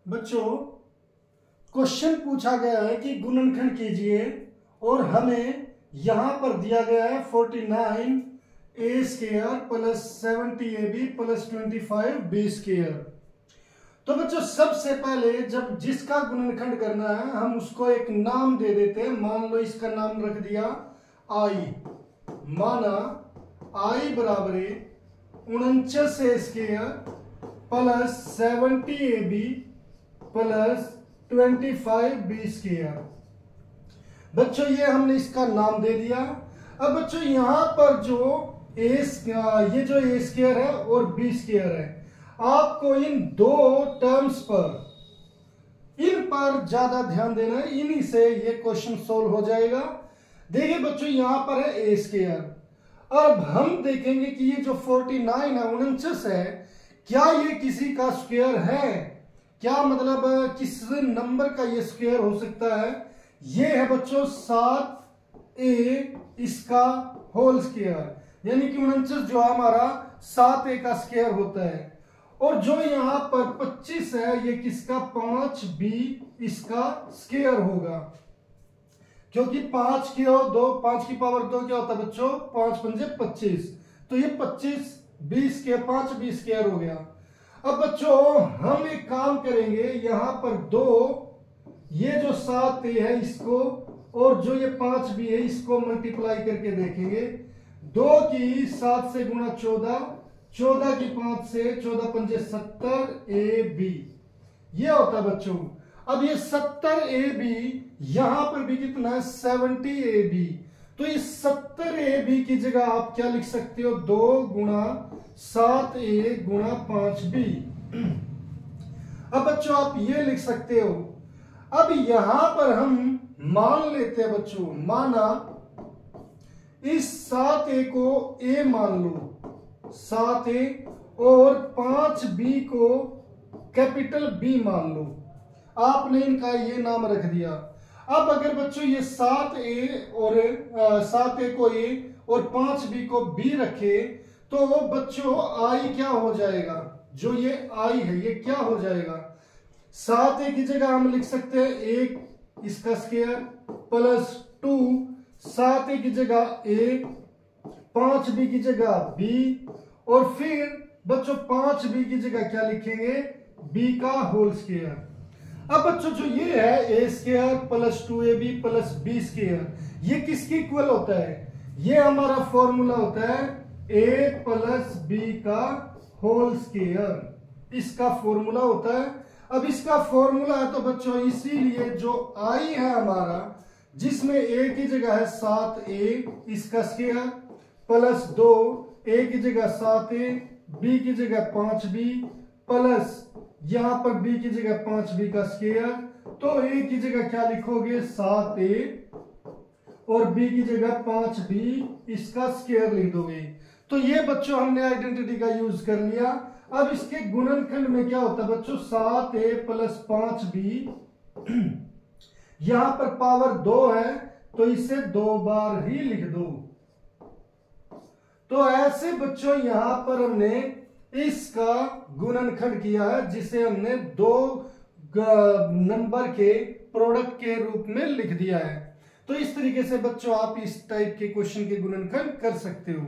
बच्चों क्वेश्चन पूछा गया है कि गुणनखंड कीजिए और हमें यहां पर दिया गया है 49a² plus 70ab plus 25b²। तो बच्चों सबसे पहले जब जिसका गुणनखंड करना है हम उसको एक नाम दे देते हैं। मान लो इसका नाम रख दिया i। माना i बराबर 49a² plus 70ab plus 25b²। बच्चों ये हमने इसका नाम दे दिया। अब बच्चों यहां पर जो ये जो a² है और b² है, आपको इन दो टर्म्स पर इन पर ज्यादा ध्यान देना है, इन्हीं से ये क्वेश्चन सोल्व हो जाएगा। देखिए बच्चों यहां पर है a²। अब हम देखेंगे कि ये जो 49 है 49 है, क्या ये किसी का स्क्वायर है? क्या मतलब किस नंबर का ये स्क्वायर हो सकता है? ये है बच्चों 7a इसका होल स्क्वायर, यानी कि 49 जो है हमारा 7a का स्क्वायर होता है। और जो यहां पर 25 है ये किसका 5b इसका स्क्वायर होगा, क्योंकि 5 की पावर 2 क्या होता है बच्चों 5 पंजे 25, तो ये 25b² 5b² हो गया। अब बच्चों हम एक काम करेंगे, यहां पर ये जो 7a है इसको और जो ये 5b है इसको मल्टीप्लाई करके देखेंगे। 2 की 7 से गुणा 14, 14 की 5 से 14 पंजे 70ab ये होता है बच्चों। अब ये 70ab यहां पर भी कितना है 70ab, तो इस 70ab की जगह आप क्या लिख सकते हो 2 गुणा 7a गुणा 5b। अब बच्चों आप ये लिख सकते हो। अब यहां पर हम मान लेते हैं बच्चों, माना इस 7a को a मान लो 7a और 5b को कैपिटल B मान लो। आपने इनका ये नाम रख दिया। अब अगर बच्चों ये 7a को a और 5b को b रखे तो बच्चों i क्या हो जाएगा, जो ये i है ये क्या हो जाएगा 7a की जगह हम लिख सकते हैं 1 इसका स्क्वायर प्लस 2 7a की जगह a 5b की जगह b और फिर बच्चों 5b की जगह क्या लिखेंगे b का होल स्क्वायर। अब बच्चों जो ये है a² plus 2ab plus b² ये किसके इक्वल होता है? ये हमारा फॉर्मूला होता है a प्लस b का होल स्क्वायर, इसका फॉर्मूला होता है। अब इसका फॉर्मूला है तो बच्चों इसीलिए जो i है हमारा, जिसमें a की जगह है 7a इसका स्क्वायर प्लस 2 a की जगह 7a b की जगह 5b प्लस यहां पर b की जगह 5b का स्क्वायर, तो a की जगह क्या लिखोगे 7a और b की जगह 5b इसका स्क्वायर लिख दोगे। तो ये बच्चों हमने आइडेंटिटी का यूज कर लिया। अब इसके गुणनखंड में क्या होता है बच्चों 7a प्लस 5b यहां पर पावर 2 है तो इसे 2 बार ही लिख दो। तो ऐसे बच्चों यहां पर हमने इसका गुणनखंड किया है, जिसे हमने 2 नंबर के प्रोडक्ट के रूप में लिख दिया है। तो इस तरीके से बच्चों आप इस टाइप के क्वेश्चन के गुणनखंड कर सकते हो।